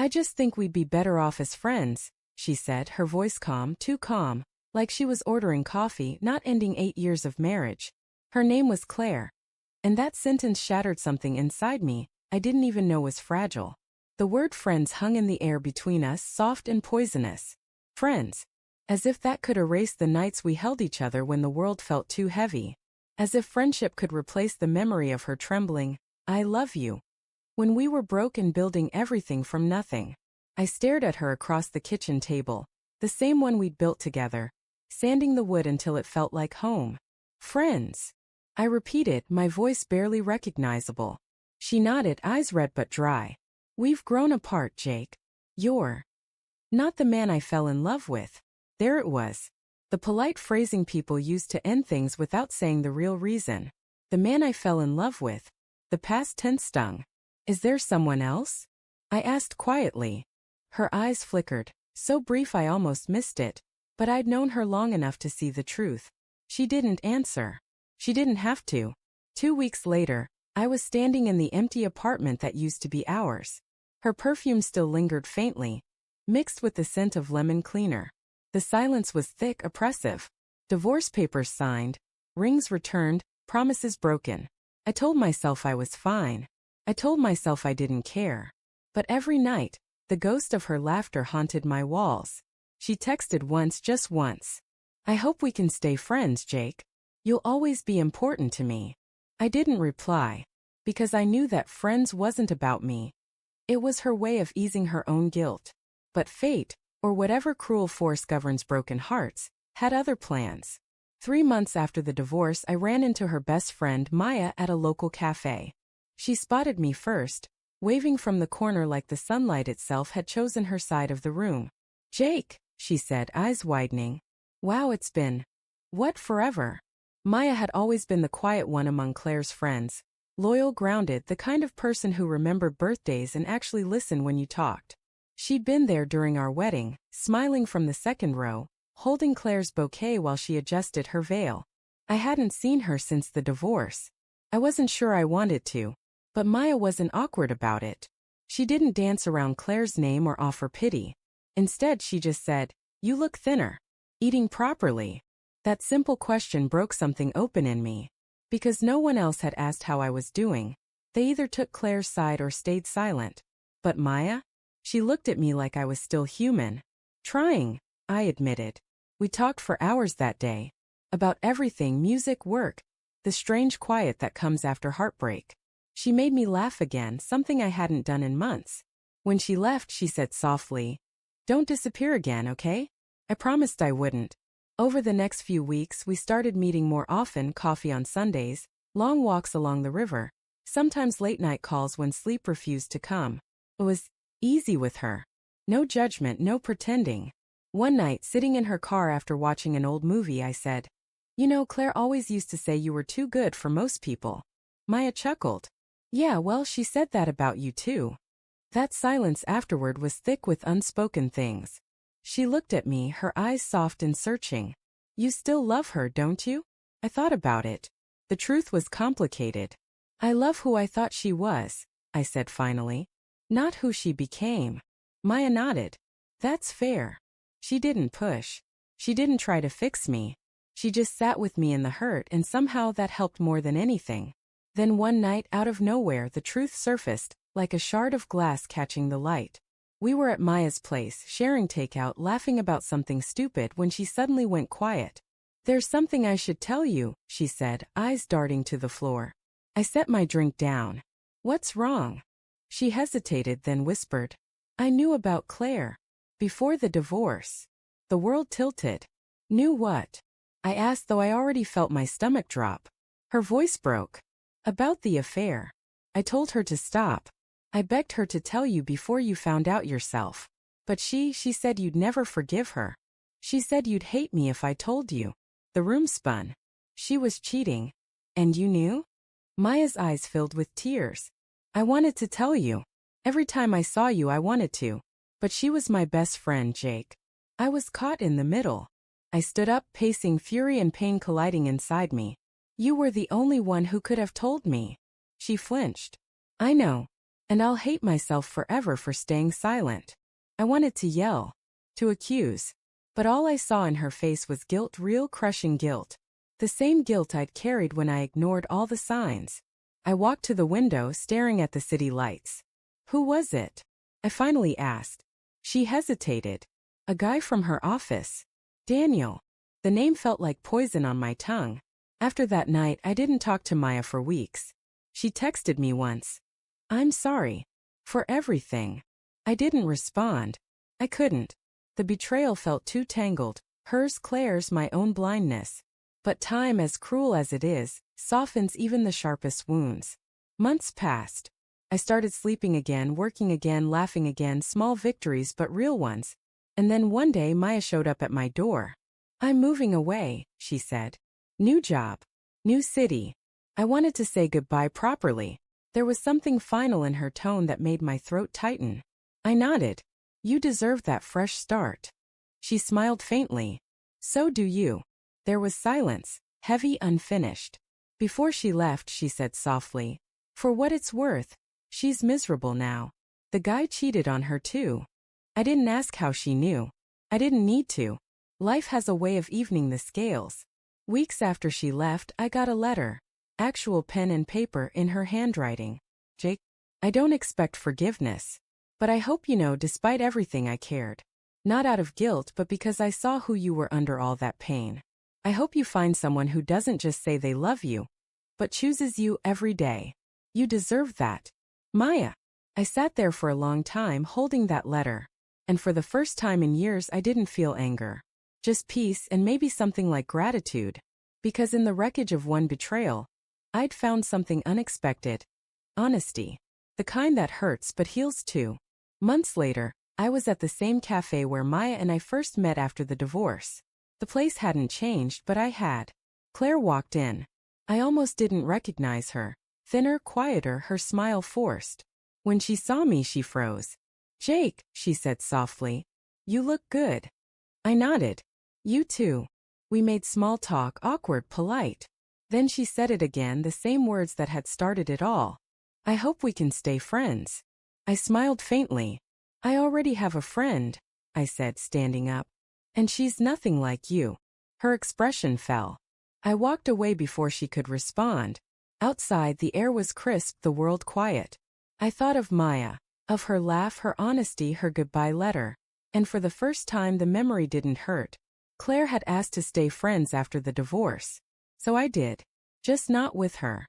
I just think we'd be better off as friends, she said, her voice calm, too calm, like she was ordering coffee, not ending 8 years of marriage. Her name was Claire. And that sentence shattered something inside me I didn't even know was fragile. The word friends hung in the air between us, soft and poisonous. Friends. As if that could erase the nights we held each other when the world felt too heavy. As if friendship could replace the memory of her trembling, "I love you." When we were broke and building everything from nothing. I stared at her across the kitchen table, the same one we'd built together, sanding the wood until it felt like home. Friends. I repeated, my voice barely recognizable. She nodded, eyes red but dry. We've grown apart, Jake. You're not the man I fell in love with. There it was. The polite phrasing people used to end things without saying the real reason. The man I fell in love with. The past tense stung. Is there someone else? I asked quietly. Her eyes flickered, so brief I almost missed it, but I'd known her long enough to see the truth. She didn't answer. She didn't have to. 2 weeks later, I was standing in the empty apartment that used to be ours. Her perfume still lingered faintly, mixed with the scent of lemon cleaner. The silence was thick, oppressive. Divorce papers signed, rings returned, promises broken. I told myself I was fine. I told myself I didn't care. But every night, the ghost of her laughter haunted my walls. She texted once, just once. I hope we can stay friends, Jake. You'll always be important to me. I didn't reply, because I knew that friends wasn't about me. It was her way of easing her own guilt. But fate, or whatever cruel force governs broken hearts, had other plans. 3 months after the divorce, I ran into her best friend, Maya, at a local cafe. She spotted me first, waving from the corner like the sunlight itself had chosen her side of the room. Jake, she said, eyes widening. Wow, it's been, what, forever? Maya had always been the quiet one among Claire's friends. Loyal, grounded, the kind of person who remembered birthdays and actually listened when you talked. She'd been there during our wedding, smiling from the second row, holding Claire's bouquet while she adjusted her veil. I hadn't seen her since the divorce. I wasn't sure I wanted to, but Maya wasn't awkward about it. She didn't dance around Claire's name or offer pity. Instead, she just said, "You look thinner. Eating properly?" That simple question broke something open in me. Because no one else had asked how I was doing. They either took Claire's side or stayed silent. But Maya? She looked at me like I was still human. Trying, I admitted. We talked for hours that day. About everything, music, work. The strange quiet that comes after heartbreak. She made me laugh again, something I hadn't done in months. When she left, she said softly, "Don't disappear again, okay?" I promised I wouldn't. Over the next few weeks, we started meeting more often, coffee on Sundays, long walks along the river, sometimes late-night calls when sleep refused to come. It was easy with her. No judgment, no pretending. One night, sitting in her car after watching an old movie, I said, "You know, Claire always used to say you were too good for most people." Maya chuckled. "Yeah, well, she said that about you too." That silence afterward was thick with unspoken things. She looked at me, her eyes soft and searching. "You still love her, don't you?" I thought about it. The truth was complicated. "I love who I thought she was," I said finally. "Not who she became." Maya nodded. "That's fair." She didn't push. She didn't try to fix me. She just sat with me in the hurt, and somehow that helped more than anything. Then one night, out of nowhere, the truth surfaced, like a shard of glass catching the light. We were at Maya's place, sharing takeout, laughing about something stupid when she suddenly went quiet. "There's something I should tell you," she said, eyes darting to the floor. I set my drink down. "What's wrong?" She hesitated, then whispered, "I knew about Claire. Before the divorce." The world tilted. "Knew what?" I asked, though I already felt my stomach drop. Her voice broke. "About the affair." I told her to stop. I begged her to tell you before you found out yourself. But she said you'd never forgive her. She said you'd hate me if I told you. The room spun. She was cheating. And you knew? Maya's eyes filled with tears. "I wanted to tell you. Every time I saw you, I wanted to. But she was my best friend, Jake. I was caught in the middle." I stood up, pacing, fury and pain colliding inside me. "You were the only one who could have told me." She flinched. "I know. And I'll hate myself forever for staying silent. I wanted to yell, to accuse. But all I saw in her face was guilt, real crushing guilt. The same guilt I'd carried when I ignored all the signs. I walked to the window, staring at the city lights. Who was it? I finally asked. She hesitated. A guy from her office. Daniel. The name felt like poison on my tongue. After that night, I didn't talk to Maya for weeks. She texted me once. I'm sorry. For everything. I didn't respond. I couldn't. The betrayal felt too tangled. Hers, Claire's, my own blindness. But time, as cruel as it is, softens even the sharpest wounds. Months passed. I started sleeping again, working again, laughing again, small victories but real ones. And then one day Maya showed up at my door. I'm moving away, she said. New job. New city. I wanted to say goodbye properly. There was something final in her tone that made my throat tighten. I nodded. You deserve that fresh start. She smiled faintly. So do you. There was silence, heavy, unfinished. Before she left, she said softly, for what it's worth, she's miserable now. The guy cheated on her too. I didn't ask how she knew. I didn't need to. Life has a way of evening the scales. Weeks after she left, I got a letter. Actual pen and paper in her handwriting. Jake, I don't expect forgiveness. But I hope you know despite everything I cared. Not out of guilt but because I saw who you were under all that pain. I hope you find someone who doesn't just say they love you, but chooses you every day. You deserve that. Maya. I sat there for a long time holding that letter. And for the first time in years I didn't feel anger. Just peace and maybe something like gratitude. Because in the wreckage of one betrayal, I'd found something unexpected. Honesty. The kind that hurts but heals too. Months later, I was at the same cafe where Maya and I first met after the divorce. The place hadn't changed, but I had. Claire walked in. I almost didn't recognize her. Thinner, quieter, her smile forced. When she saw me, she froze. Jake, she said softly. You look good. I nodded. You too. We made small talk, awkward, polite. Then she said it again, the same words that had started it all. I hope we can stay friends. I smiled faintly. I already have a friend, I said, standing up. And she's nothing like you. Her expression fell. I walked away before she could respond. Outside, the air was crisp, the world quiet. I thought of Maya, of her laugh, her honesty, her goodbye letter. And for the first time, the memory didn't hurt. Claire had asked to stay friends after the divorce. So I did. Just not with her.